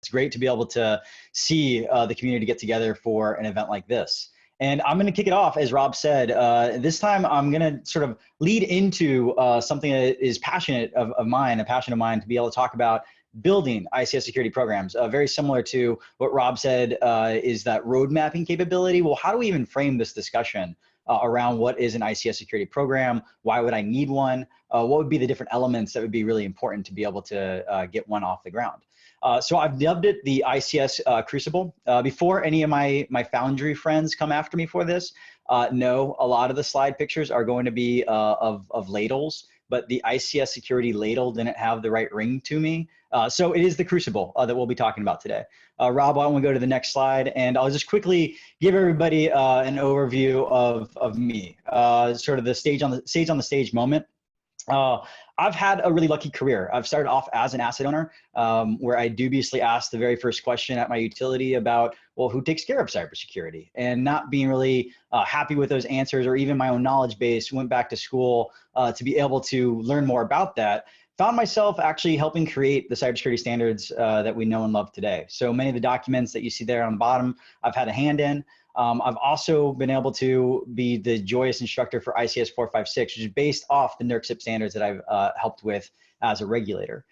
It's great to be able to see the community get together for an event like this. And I'm going to kick it off, as Rob said. This time I'm going to sort of lead into something that is a passion of mine to be able to talk about building ICS security programs. Very similar to what Rob said is that road mapping capability. Well, how do we even frame this discussion around what is an ICS security program? Why would I need one? What would be the different elements that would be really important to be able to get one off the ground? So I've dubbed it the ICS Crucible. Before any of my Foundry friends come after me for this, no, a lot of the slide pictures are going to be of ladles, but the ICS security ladle didn't have the right ring to me. So it is the Crucible that we'll be talking about today. Rob, why don't we go to the next slide, and I'll just quickly give everybody an overview of me, sort of the stage on the stage moment. I've had a really lucky career. I've started off as an asset owner, where I dubiously asked the very first question at my utility about, well, who takes care of cybersecurity? And not being really happy with those answers or even my own knowledge base, went back to school to be able to learn more about that. Found myself actually helping create the cybersecurity standards that we know and love today. So many of the documents that you see there on the bottom, I've had a hand in. I've also been able to be the joyous instructor for ICS 456, which is based off the NERC standards that I've helped with as a regulator.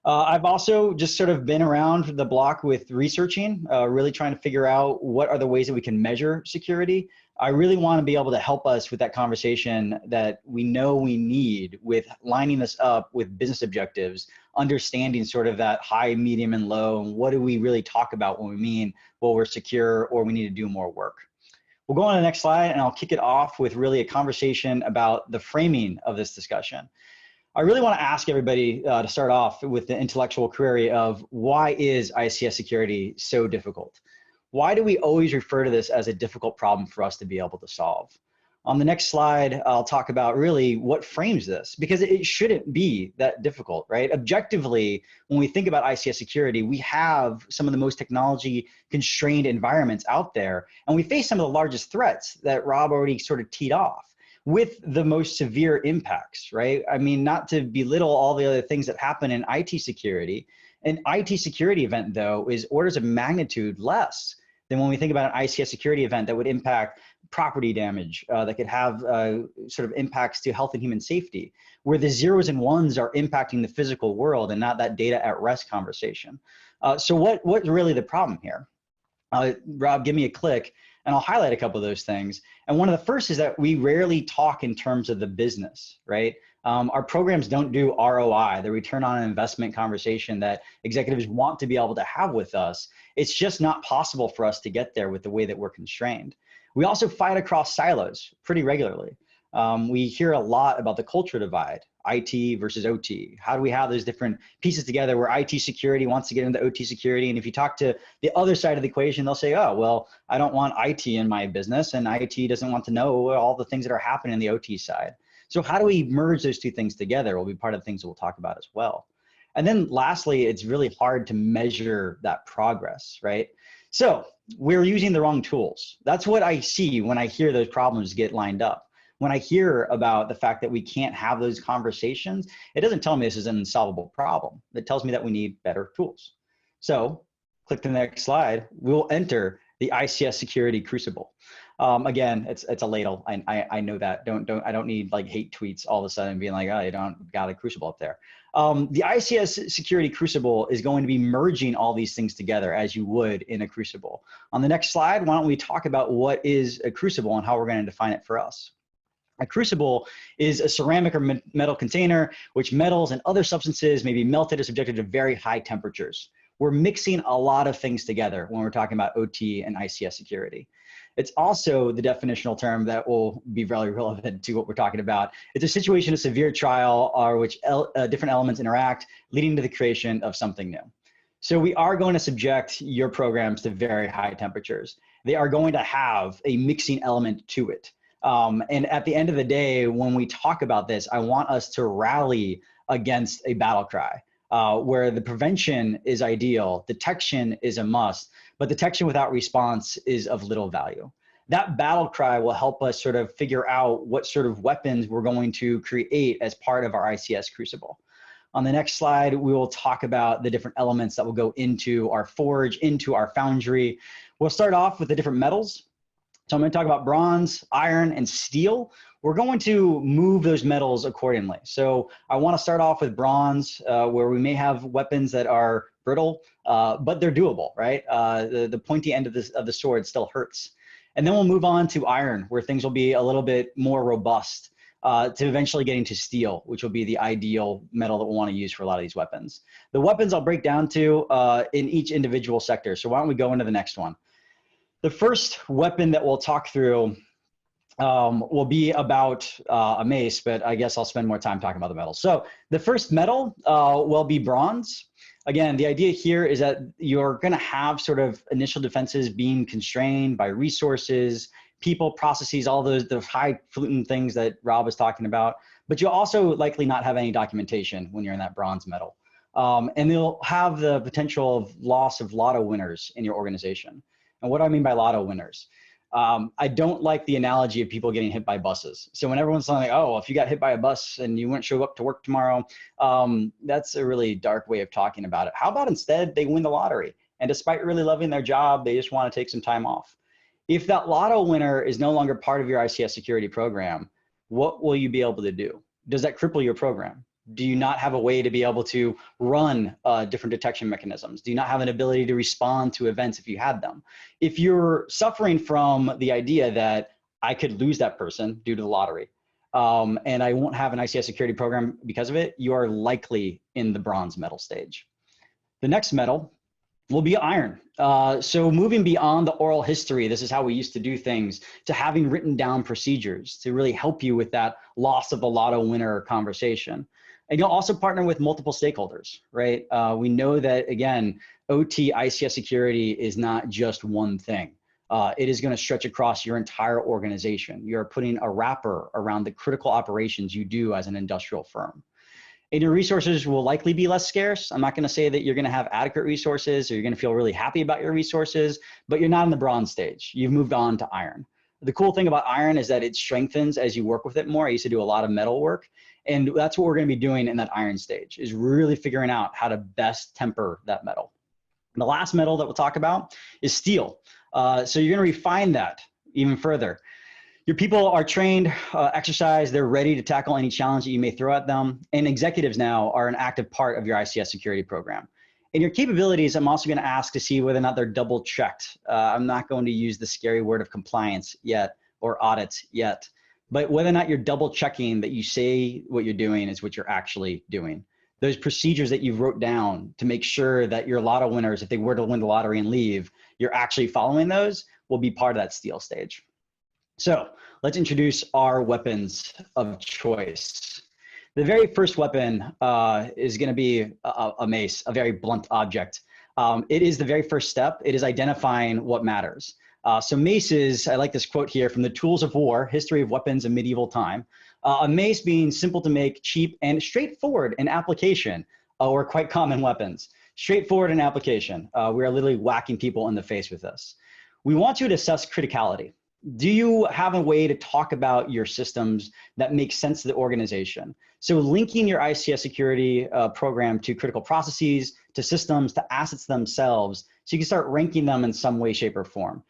I've also just sort of been around the block with researching, really trying to figure out what are the ways that we can measure security. I really want to be able to help us with that conversation that we know we need with lining this up with business objectives, understanding sort of that high, medium, and low, and what do we really talk about when we mean, well, we're secure or we need to do more work. We'll go on to the next slide, and I'll kick it off with really a conversation about the framing of this discussion. I really want to ask everybody to start off with the intellectual query of why is ICS security so difficult? Why do we always refer to this as a difficult problem for us to be able to solve? On the next slide, I'll talk about really what frames this, because it shouldn't be that difficult, right? Objectively, when we think about ICS security, we have some of the most technology constrained environments out there, and we face some of the largest threats that Rob already sort of teed off, with the most severe impacts, right? I mean, not to belittle all the other things that happen in IT security. An IT security event, though, is orders of magnitude less than when we think about an ICS security event that would impact property damage, that could have sort of impacts to health and human safety, where the zeros and ones are impacting the physical world and not that data at rest conversation. So what's really the problem here? Rob, give me a click, and I'll highlight a couple of those things. And one of the first is that we rarely talk in terms of the business, right? Our programs don't do ROI, the return on investment conversation that executives want to be able to have with us. It's just not possible for us to get there with the way that we're constrained. We also fight across silos pretty regularly. We hear a lot about the culture divide, IT versus OT. How do we have those different pieces together where IT security wants to get into OT security? And if you talk to the other side of the equation, they'll say, oh, well, I don't want IT in my business, and IT doesn't want to know all the things that are happening in the OT side. So how do we merge those two things together will be part of the things that we'll talk about as well. And then lastly, it's really hard to measure that progress, right? So we're using the wrong tools. That's what I see when I hear those problems get lined up. When I hear about the fact that we can't have those conversations, it doesn't tell me this is an unsolvable problem. It tells me that we need better tools. So click to the next slide. We'll enter the ICS Security Crucible. Again, it's a ladle. I know that. I don't need like hate tweets all of a sudden being like, oh, you don't got a crucible up there. The ICS Security Crucible is going to be merging all these things together as you would in a crucible. On the next slide, why don't we talk about what is a crucible and how we're going to define it for us. A crucible is a ceramic or metal container which metals and other substances may be melted or subjected to very high temperatures. We're mixing a lot of things together when we're talking about OT and ICS security. It's also the definitional term that will be very relevant to what we're talking about. It's a situation of severe trial or which different elements interact, leading to the creation of something new. So we are going to subject your programs to very high temperatures. They are going to have a mixing element to it. And at the end of the day, when we talk about this, I want us to rally against a battle cry. Where the prevention is ideal, detection is a must, but detection without response is of little value. That battle cry will help us sort of figure out what sort of weapons we're going to create as part of our ICS Crucible. On the next slide, we will talk about the different elements that will go into our forge, into our foundry. We'll start off with the different metals. So I'm going to talk about bronze, iron, and steel. We're going to move those metals accordingly. So I want to start off with bronze, where we may have weapons that are brittle, but they're doable, right? The pointy end of the sword still hurts. And then we'll move on to iron, where things will be a little bit more robust, to eventually getting to steel, which will be the ideal metal that we'll want to use for a lot of these weapons. The weapons I'll break down to in each individual sector. So why don't we go into the next one? The first weapon that we'll talk through will be about a mace, but I guess I'll spend more time talking about the metals. So the first metal will be bronze. Again, the idea here is that you're going to have sort of initial defenses being constrained by resources, people, processes, all those the highfalutin things that Rob was talking about. But you'll also likely not have any documentation when you're in that bronze metal. And they'll have the potential of loss of lotto winners in your organization. And what do I mean by lotto winners? I don't like the analogy of people getting hit by buses. So when everyone's like, oh, if you got hit by a bus and you wouldn't show up to work tomorrow, that's a really dark way of talking about it. How about instead they win the lottery? And despite really loving their job, they just want to take some time off. If that lotto winner is no longer part of your ICS security program, what will you be able to do? Does that cripple your program? Do you not have a way to be able to run different detection mechanisms? Do you not have an ability to respond to events if you had them? If you're suffering from the idea that I could lose that person due to the lottery, and I won't have an ICS security program because of it, you are likely in the bronze metal stage. The next metal will be iron. So moving beyond the oral history, this is how we used to do things, to having written down procedures to really help you with that loss of the lotto winner conversation. And you'll also partner with multiple stakeholders, right? We know that, again, OT ICS security is not just one thing. It is going to stretch across your entire organization. You're putting a wrapper around the critical operations you do as an industrial firm. And your resources will likely be less scarce. I'm not going to say that you're going to have adequate resources or you're going to feel really happy about your resources, but you're not in the bronze stage. You've moved on to iron. The cool thing about iron is that it strengthens as you work with it more. I used to do a lot of metal work. And that's what we're going to be doing in that iron stage, is really figuring out how to best temper that metal. And the last metal that we'll talk about is steel. So you're going to refine that even further. Your people are trained, exercised, they're ready to tackle any challenge that you may throw at them. And executives now are an active part of your ICS security program. And your capabilities, I'm also going to ask to see whether or not they're double checked. I'm not going to use the scary word of compliance yet or audits yet. But whether or not you're double checking that you say what you're doing is what you're actually doing. Those procedures that you've wrote down to make sure that your lotto winners, if they were to win the lottery and leave, you're actually following those, will be part of that steel stage. So let's introduce our weapons of choice. The very first weapon is going to be a mace, a very blunt object. It is the very first step. It is identifying what matters. So maces, I like this quote here from the Tools of War, History of Weapons in Medieval Time. A mace being simple to make, cheap, and straightforward in application, or quite common weapons. Straightforward in application. We are literally whacking people in the face with this. We want you to assess criticality. Do you have a way to talk about your systems that make sense to the organization? So linking your ICS security program to critical processes, to systems, to assets themselves, so you can start ranking them in some way, shape, or form.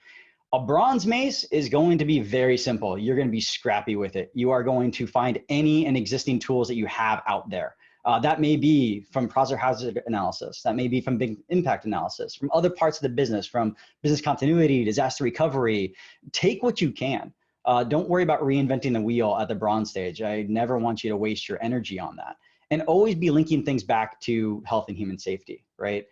A bronze mace is going to be very simple. You're going to be scrappy with it. You are going to find any and existing tools that you have out there. That may be from process hazard analysis. That may be from big impact analysis, from other parts of the business, from business continuity, disaster recovery. Take what you can. Don't worry about reinventing the wheel at the bronze stage. I never want you to waste your energy on that. And always be linking things back to health and human safety, right?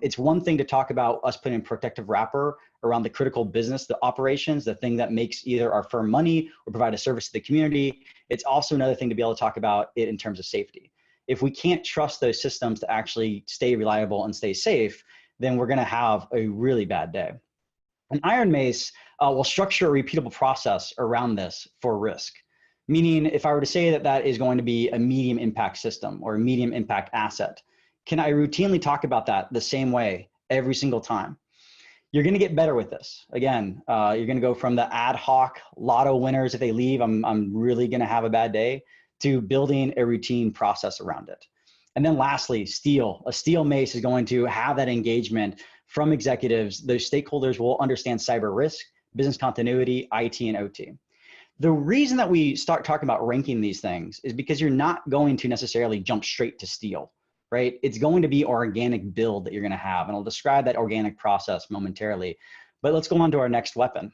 It's one thing to talk about us putting a protective wrapper around the critical business, the operations, the thing that makes either our firm money or provide a service to the community. It's also another thing to be able to talk about it in terms of safety. If we can't trust those systems to actually stay reliable and stay safe, then we're going to have a really bad day. An iron mace will structure a repeatable process around this for risk. Meaning, if I were to say that that is going to be a medium impact system or a medium impact asset, can I routinely talk about that the same way every single time? You're going to get better with this. Again, you're going to go from the ad hoc lotto winners. If they leave, I'm really going to have a bad day, to building a routine process around it. And then lastly, steel. A steel mace is going to have that engagement from executives. Those stakeholders will understand cyber risk, business continuity, IT, and OT. The reason that we start talking about ranking these things is because you're not going to necessarily jump straight to steel, right? It's going to be organic build that you're going to have. And I'll describe that organic process momentarily. But let's go on to our next weapon.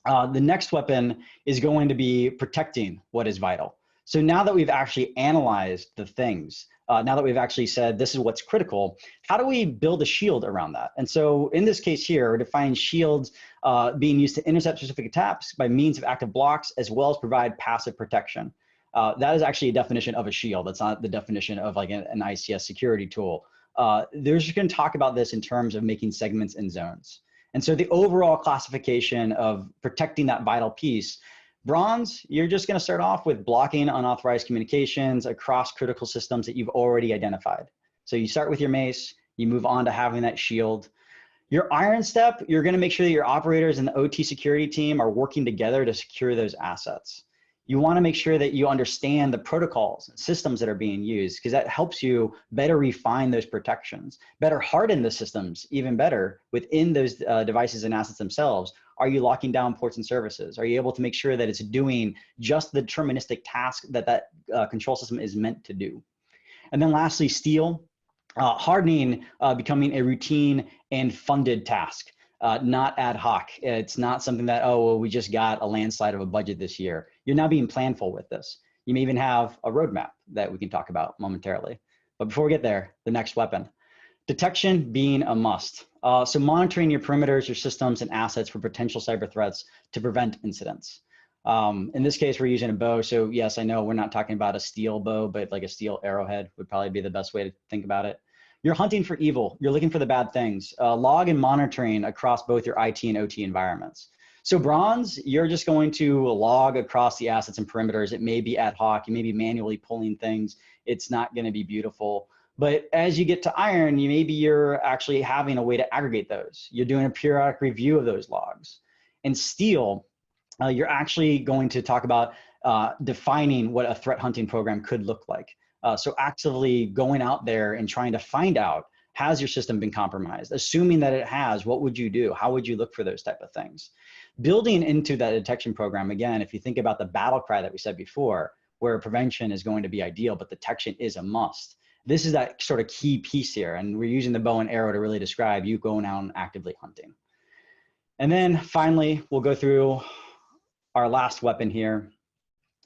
The next weapon is going to be protecting what is vital. So now that we've actually analyzed the things, now that we've actually said this is what's critical, how do we build a shield around that? And so in this case here, we're defining shields being used to intercept specific attacks by means of active blocks, as well as provide passive protection. That is actually a definition of a shield. That's not the definition of like an ICS security tool. They're just going to talk about this in terms of making segments and zones. And so the overall classification of protecting that vital piece, bronze, you're just going to start off with blocking unauthorized communications across critical systems that you've already identified. So you start with your mace, you move on to having that shield. Your iron step, you're going to make sure that your operators and the OT security team are working together to secure those assets. You want to make sure that you understand the protocols and systems that are being used, because that helps you better refine those protections, better harden the systems even better within those devices and assets themselves. Are you locking down ports and services? Are you able to make sure that it's doing just the deterministic task that that control system is meant to do? And then lastly, steel, hardening becoming a routine and funded task. Not ad hoc. It's not something that, oh, well, we just got a landslide of a budget this year. You're now being planful with this. You may even have a roadmap that we can talk about momentarily. But before we get there, the next weapon. Detection being a must. So monitoring your perimeters, your systems, and assets for potential cyber threats to prevent incidents. In this case, we're using a bow. So yes, I know we're not talking about a steel bow, but like a steel arrowhead would probably be the best way to think about it. You're hunting for evil. You're looking for the bad things. Log and monitoring across both your IT and OT environments. So bronze, you're just going to log across the assets and perimeters. It may be ad hoc. You may be manually pulling things. It's not going to be beautiful. But as you get to iron, maybe you're actually having a way to aggregate those. You're doing a periodic review of those logs. And steel, you're actually going to talk about defining what a threat hunting program could look like. So actively going out there and trying to find out, has your system been compromised? Assuming that it has, what would you do? How would you look for those type of things? Building into that detection program, again, if you think about the battle cry that we said before, where prevention is going to be ideal, but detection is a must. This is that sort of key piece here. And we're using the bow and arrow to really describe you going out and actively hunting. And then finally, we'll go through our last weapon here,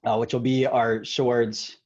which will be our swords,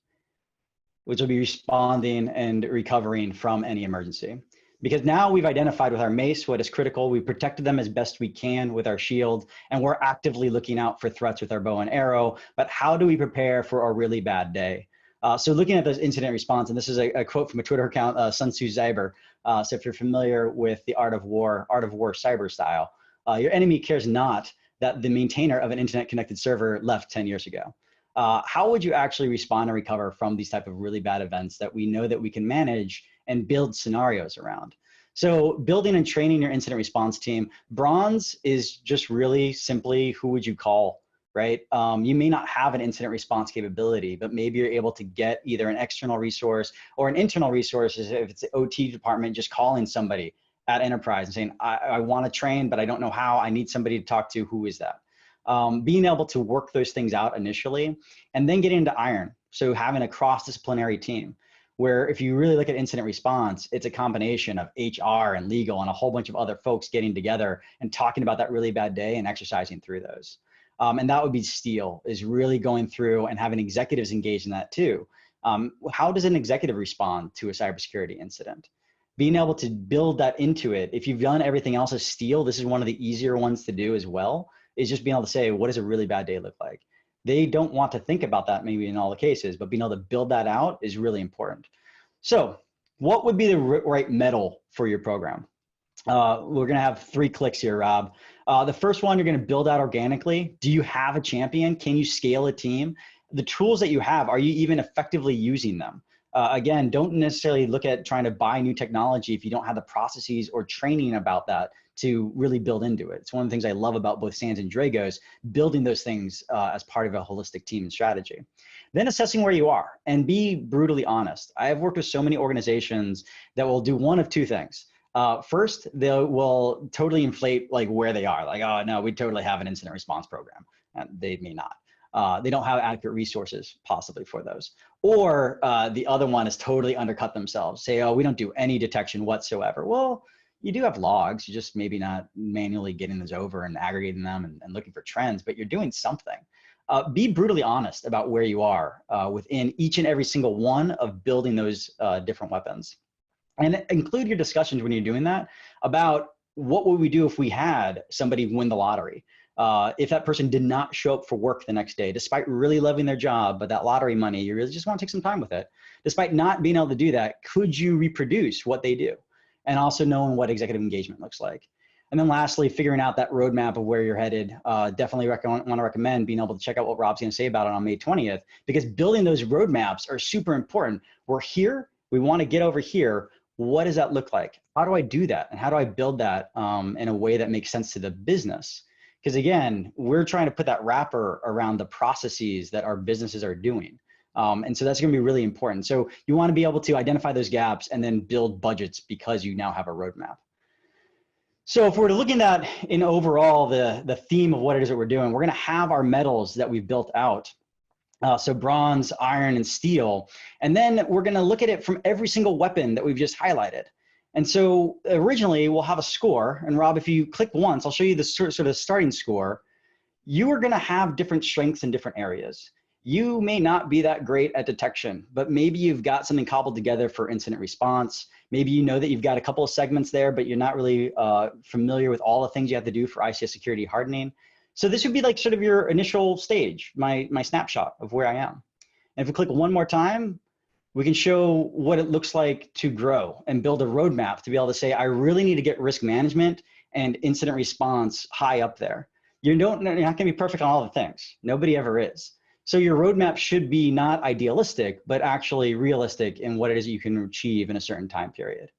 which will be responding and recovering from any emergency. Because now we've identified with our mace what is critical, we protected them as best we can with our shield, and we're actively looking out for threats with our bow and arrow, but how do we prepare for a really bad day? So looking at those incident response, and this is a quote from a Twitter account, Sun Tzu Cyber. So if you're familiar with the art of war cyber style, your enemy cares not that the maintainer of an internet connected server left 10 years ago. How would you actually respond and recover from these type of really bad events that we know that we can manage and build scenarios around? So building and training your incident response team, bronze is just really simply who would you call, right? You may not have an incident response capability, but maybe you're able to get either an external resource or an internal resource. If it's the OT department, just calling somebody at enterprise and saying, I want to train, but I don't know how. I need somebody to talk to. Who is that? Being able to work those things out initially, and then getting into iron. So having a cross-disciplinary team, where if you really look at incident response, it's a combination of HR and legal and a whole bunch of other folks getting together and talking about that really bad day and exercising through those. And that would be steel, is really going through and having executives engaged in that too. How does an executive respond to a cybersecurity incident? Being able to build that into it. If you've done everything else as steel, this is one of the easier ones to do as well, is just being able to say, what does a really bad day look like? They don't want to think about that maybe in all the cases, but being able to build that out is really important. So what would be the right metal for your program? We're gonna have 3 clicks here, Rob. The first one, you're gonna build out organically. Do you have a champion? Can you scale a team? The tools that you have, are you even effectively using them? Again, don't necessarily look at trying to buy new technology if you don't have the processes or training about that to really build into it. It's one of the things I love about both SANS and Dragos, building those things as part of a holistic team and strategy. Then assessing where you are and be brutally honest. I have worked with so many organizations that will do one of two things. First, they will totally inflate like where they are. Like, oh no, we totally have an incident response program. And they may not. They don't have adequate resources possibly for those. Or the other one is totally undercut themselves. Say, oh, we don't do any detection whatsoever. Well, you do have logs. You're just maybe not manually getting those over and aggregating them and looking for trends, but you're doing something. Be brutally honest about where you are within each and every single one of building those different weapons. And include your discussions when you're doing that about what would we do if we had somebody win the lottery. If that person did not show up for work the next day, despite really loving their job, but that lottery money, you really just want to take some time with it. Despite not being able to do that, could you reproduce what they do? And also knowing what executive engagement looks like. And then lastly, figuring out that roadmap of where you're headed. Definitely want to recommend being able to check out what Rob's going to say about it on May 20th, because building those roadmaps are super important. We're here, we want to get over here. What does that look like? How do I do that? And how do I build that in a way that makes sense to the business? Because again, we're trying to put that wrapper around the processes that our businesses are doing. And so that's going to be really important. So you want to be able to identify those gaps and then build budgets because you now have a roadmap. So if we're looking at in overall the theme of what it is that we're doing, we're going to have our metals that we've built out. So bronze, iron, and steel. And then we're going to look at it from every single weapon that we've just highlighted. And so originally we'll have a score. And Rob, if you click once, I'll show you the sort of starting score. You are going to have different strengths in different areas. You may not be that great at detection, but maybe you've got something cobbled together for incident response. Maybe you know that you've got a couple of segments there, but you're not really familiar with all the things you have to do for ICS security hardening. So this would be like sort of your initial stage, my snapshot of where I am. And if we click one more time, we can show what it looks like to grow and build a roadmap to be able to say, I really need to get risk management and incident response high up there. You're not going to be perfect on all the things. Nobody ever is. So your roadmap should be not idealistic, but actually realistic in what it is you can achieve in a certain time period.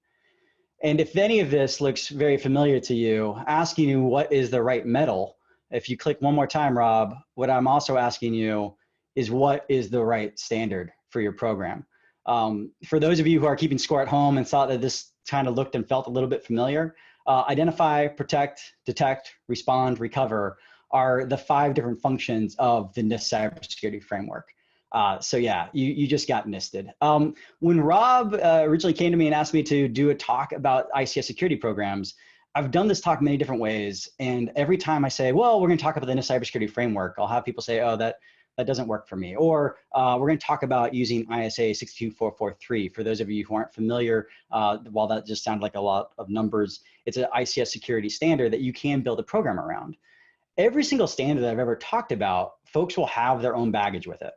And if any of this looks very familiar to you, asking you what is the right metal, if you click one more time, Rob, what I'm also asking you is what is the right standard for your program? For those of you who are keeping score at home and thought that this kind of looked and felt a little bit familiar, identify, protect, detect, respond, recover are the 5 different functions of the NIST cybersecurity framework. So yeah, you just got NISTed. When Rob originally came to me and asked me to do a talk about ICS security programs, I've done this talk many different ways. And every time I say, well, we're going to talk about the NIST cybersecurity framework, I'll have people say, oh, that doesn't work for me. Or we're going to talk about using ISA 62443. For those of you who aren't familiar, while that just sounded like a lot of numbers, it's an ICS security standard that you can build a program around. Every single standard that I've ever talked about, folks will have their own baggage with it.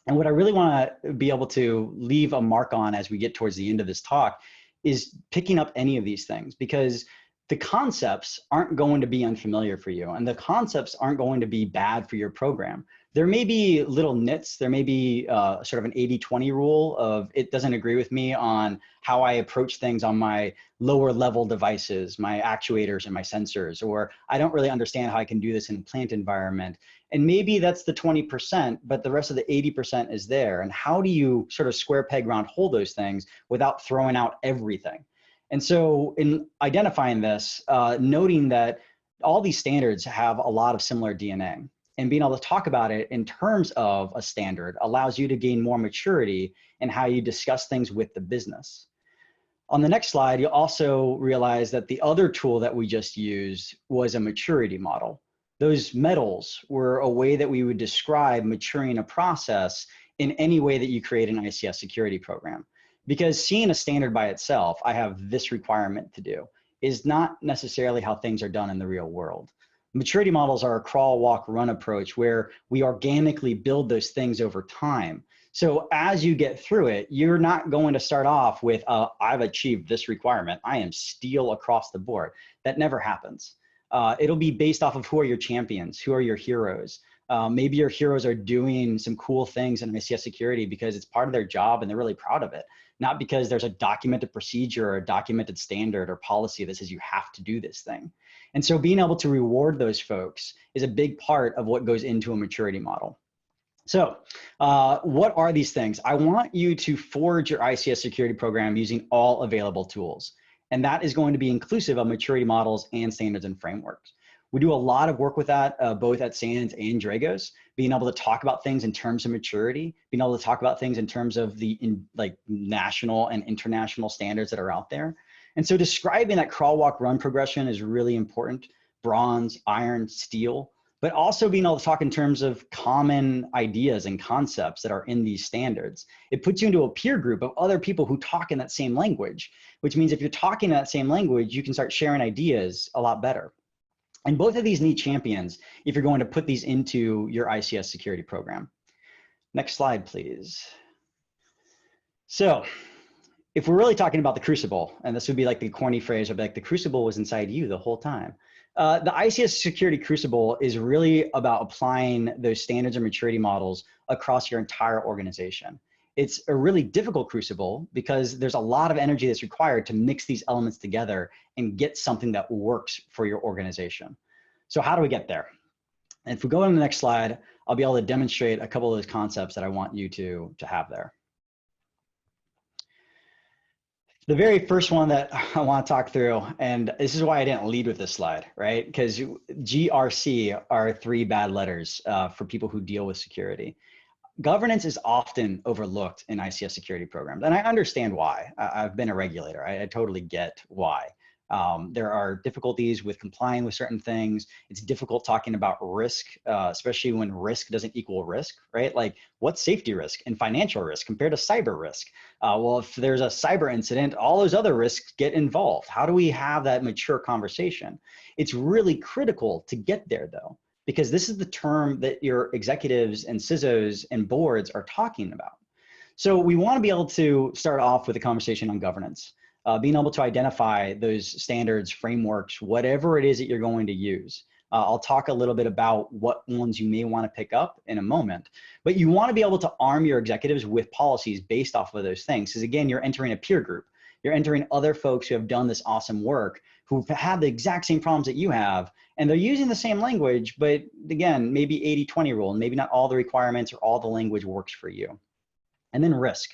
And what I really want to be able to leave a mark on as we get towards the end of this talk is picking up any of these things, because the concepts aren't going to be unfamiliar for you, and the concepts aren't going to be bad for your program. There may be little nits, there may be sort of an 80-20 rule of it doesn't agree with me on how I approach things on my lower level devices, my actuators and my sensors, or I don't really understand how I can do this in a plant environment. And maybe that's the 20%, but the rest of the 80% is there. And how do you sort of square peg round hole those things without throwing out everything? And so in identifying this, noting that all these standards have a lot of similar DNA, and being able to talk about it in terms of a standard allows you to gain more maturity in how you discuss things with the business. On the next slide, you'll also realize that the other tool that we just used was a maturity model. Those metals were a way that we would describe maturing a process in any way that you create an ICS security program. Because seeing a standard by itself, I have this requirement to do, is not necessarily how things are done in the real world. Maturity models are a crawl, walk, run approach where we organically build those things over time. So as you get through it, you're not going to start off with, I've achieved this requirement. I am steel across the board. That never happens. It'll be based off of who are your champions, who are your heroes. Maybe your heroes are doing some cool things in ICS security because it's part of their job and they're really proud of it. Not because there's a documented procedure or a documented standard or policy that says you have to do this thing. And so being able to reward those folks is a big part of what goes into a maturity model. So what are these things? I want you to forge your ICS security program using all available tools. And that is going to be inclusive of maturity models and standards and frameworks. We do a lot of work with that, both at SANS and Dragos, being able to talk about things in terms of maturity, being able to talk about things in terms of the national and international standards that are out there. And so describing that crawl, walk, run progression is really important. Bronze, iron, steel, but also being able to talk in terms of common ideas and concepts that are in these standards. It puts you into a peer group of other people who talk in that same language, which means if you're talking in that same language, you can start sharing ideas a lot better. And both of these need champions if you're going to put these into your ICS security program. Next slide, please. So if we're really talking about the crucible, and this would be like the corny phrase of like the crucible was inside you the whole time. The ICS Security Crucible is really about applying those standards and maturity models across your entire organization. It's a really difficult crucible because there's a lot of energy that's required to mix these elements together and get something that works for your organization. So how do we get there? And if we go to the next slide, I'll be able to demonstrate a couple of those concepts that I want you to have there. The very first one that I want to talk through, and this is why I didn't lead with this slide, right? Because GRC are 3 bad letters for people who deal with security. Governance is often overlooked in ICS security programs, and I understand why. I've been a regulator. I totally get why. There are difficulties with complying with certain things. It's difficult talking about risk, especially when risk doesn't equal risk, right? Like what's safety risk and financial risk compared to cyber risk? Well, if there's a cyber incident, all those other risks get involved. How do we have that mature conversation? It's really critical to get there though, because this is the term that your executives and CISOs and boards are talking about. So we want to be able to start off with a conversation on governance. Being able to identify those standards, frameworks, whatever it is that you're going to use. I'll talk a little bit about what ones you may want to pick up in a moment, but you want to be able to arm your executives with policies based off of those things. Because again, you're entering a peer group. You're entering other folks who have done this awesome work, who've had the exact same problems that you have, and they're using the same language, but again, maybe 80-20 rule, and maybe not all the requirements or all the language works for you. And then risk.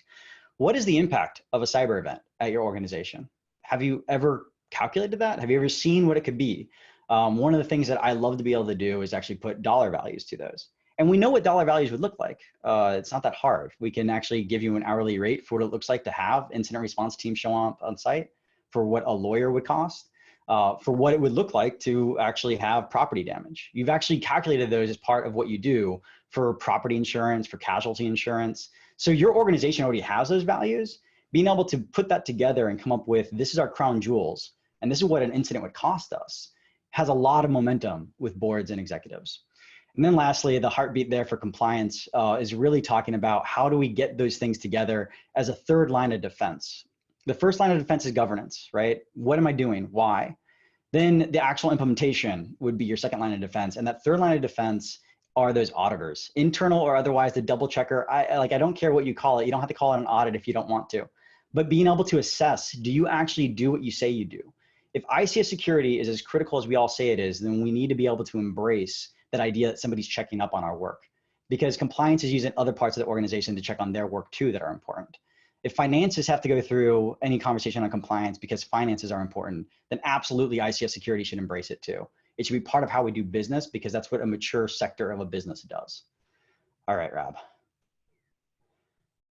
What is the impact of a cyber event at your organization? Have you ever calculated that? Have you ever seen what it could be? One of the things that I love to be able to do is actually put dollar values to those. And we know what dollar values would look like. It's not that hard. We can actually give you an hourly rate for what it looks like to have incident response teams show up on site, for what a lawyer would cost, for what it would look like to actually have property damage. You've actually calculated those as part of what you do for property insurance, for casualty insurance. So your organization already has those values. Being able to put that together and come up with, this is our crown jewels, and this is what an incident would cost us, has a lot of momentum with boards and executives. And then lastly, the heartbeat there for compliance is really talking about how do we get those things together as a third line of defense. The first line of defense is governance, right? What am I doing? Why? Then the actual implementation would be your second line of defense. And that third line of defense are those auditors, internal or otherwise, the double checker. I don't care what you call it. You don't have to call it an audit if you don't want to. But being able to assess, do you actually do what you say you do? If ICS security is as critical as we all say it is, then we need to be able to embrace that idea that somebody's checking up on our work, because compliance is using other parts of the organization to check on their work too that are important. If finances have to go through any conversation on compliance because finances are important, then absolutely ICS security should embrace it too. It should be part of how we do business because that's what a mature sector of a business does. All right, Rob.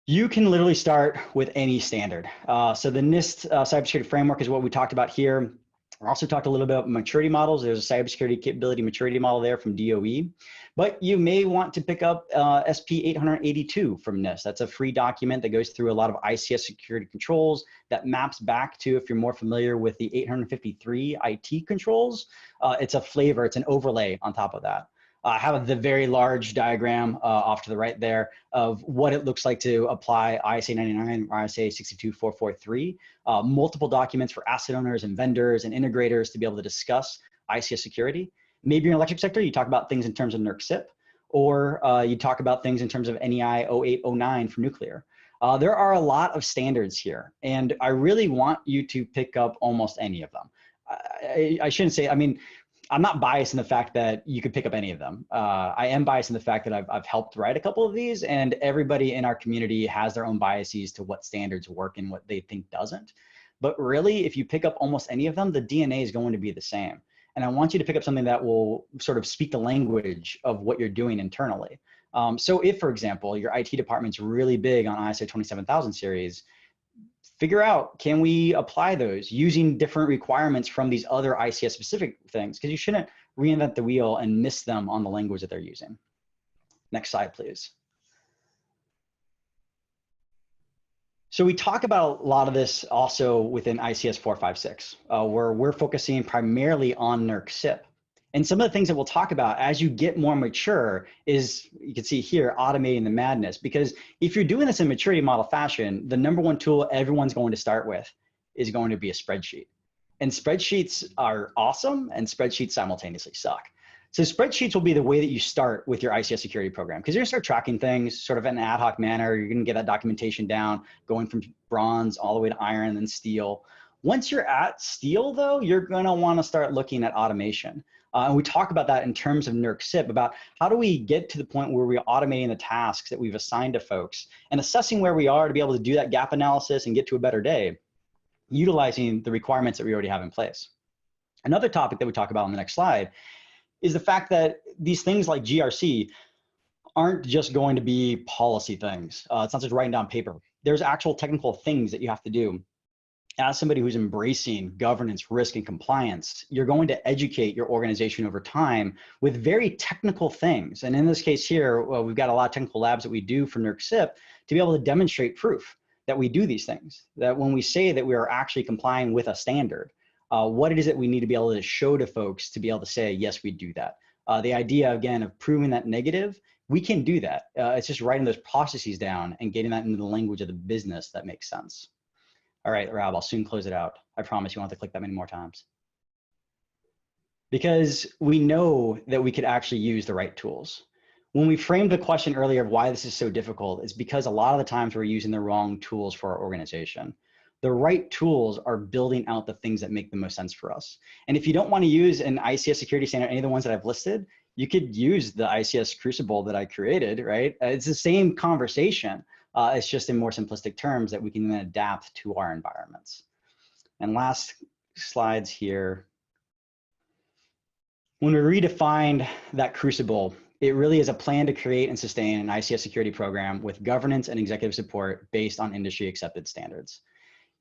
You can literally start with any standard. So the NIST cybersecurity framework is what we talked about here. I also talked a little bit about maturity models. There's a cybersecurity capability maturity model there from DOE, but you may want to pick up SP 882 from NIST. That's a free document that goes through a lot of ICS security controls that maps back to, if you're more familiar with the 853 IT controls, it's a flavor, it's an overlay on top of that. I have the very large diagram off to the right there of what it looks like to apply ISA 99 or ISA 62443, multiple documents for asset owners and vendors and integrators to be able to discuss ICS security. Maybe in the electric sector, you talk about things in terms of NERC-CIP, or you talk about things in terms of NEI 0809 for nuclear. There are a lot of standards here, and I really want you to pick up almost any of them. I shouldn't say, I mean, I'm not biased in the fact that you could pick up any of them. I am biased in the fact that I've helped write a couple of these, and everybody in our community has their own biases to what standards work and what they think doesn't. But really, if you pick up almost any of them, the DNA is going to be the same. And I want you to pick up something that will sort of speak the language of what you're doing internally. So if, for example, your IT department's really big on ISO 27000 series, figure out, can we apply those using different requirements from these other ICS specific things? Because you shouldn't reinvent the wheel and miss them on the language that they're using. Next slide, please. So we talk about a lot of this also within ICS 456, where we're focusing primarily on NERC-CIP. And some of the things that we'll talk about as you get more mature is, you can see here, automating the madness. Because if you're doing this in maturity model fashion, the number one tool everyone's going to start with is going to be a spreadsheet. And spreadsheets are awesome, and spreadsheets simultaneously suck. So spreadsheets will be the way that you start with your ICS security program, because you're gonna start tracking things sort of in an ad hoc manner. You're gonna get that documentation down, going from bronze all the way to iron and then steel. Once you're at steel though, you're gonna wanna start looking at automation. And we talk about that in terms of NERC-CIP, about how do we get to the point where we're automating the tasks that we've assigned to folks and assessing where we are to be able to do that gap analysis and get to a better day, utilizing the requirements that we already have in place. Another topic that we talk about on the next slide is the fact that these things like GRC aren't just going to be policy things. It's not just writing down paper. There's actual technical things that you have to do. As somebody who's embracing governance, risk, and compliance, you're going to educate your organization over time with very technical things. And in this case here, well, we've got a lot of technical labs that we do for NERC-CIP to be able to demonstrate proof that we do these things, that when we say that we are actually complying with a standard, what it is that we need to be able to show to folks to be able to say, yes, we do that. The idea, again, of proving that negative, we can do that. It's just writing those processes down and getting that into the language of the business that makes sense. All right, Rob, I'll soon close it out. I promise you won't have to click that many more times. Because we know that we could actually use the right tools. When we framed the question earlier of why this is so difficult, it's because a lot of the times we're using the wrong tools for our organization. The right tools are building out the things that make the most sense for us. And if you don't want to use an ICS security standard, any of the ones that I've listed, you could use the ICS Crucible that I created, right? It's the same conversation. It's just in more simplistic terms that we can then adapt to our environments. And last slides here. When we redefined that Crucible, it really is a plan to create and sustain an ICS security program with governance and executive support based on industry accepted standards.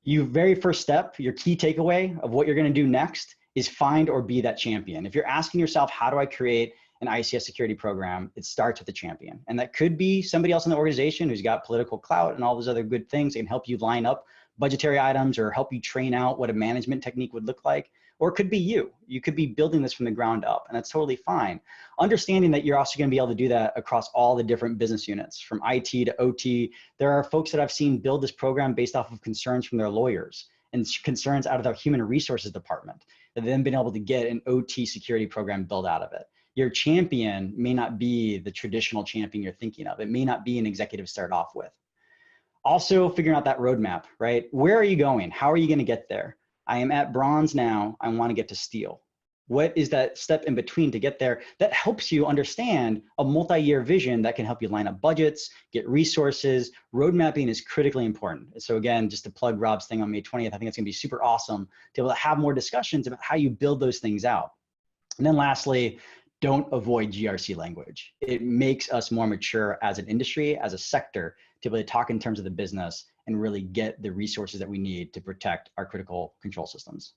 Your very first step, your key takeaway of what you're going to do next is find or be that champion. If you're asking yourself, how do I create an ICS security program, it starts with a champion. And that could be somebody else in the organization who's got political clout and all those other good things that can help you line up budgetary items or help you train out what a management technique would look like. Or it could be you. You could be building this from the ground up, and that's totally fine. Understanding that you're also going to be able to do that across all the different business units, from IT to OT. There are folks that I've seen build this program based off of concerns from their lawyers and concerns out of their human resources department, that then been able to get an OT security program built out of it. Your champion may not be the traditional champion you're thinking of. It may not be an executive to start off with. Also figuring out that roadmap, right? Where are you going? How are you going to get there? I am at bronze now. I want to get to steel. What is that step in between to get there that helps you understand a multi-year vision that can help you line up budgets, get resources? Road mapping is critically important. So again, just to plug Rob's thing on May 20th, I think it's going to be super awesome to be able to have more discussions about how you build those things out. And then lastly, don't avoid GRC language. It makes us more mature as an industry, as a sector, to be able to talk in terms of the business and really get the resources that we need to protect our critical control systems.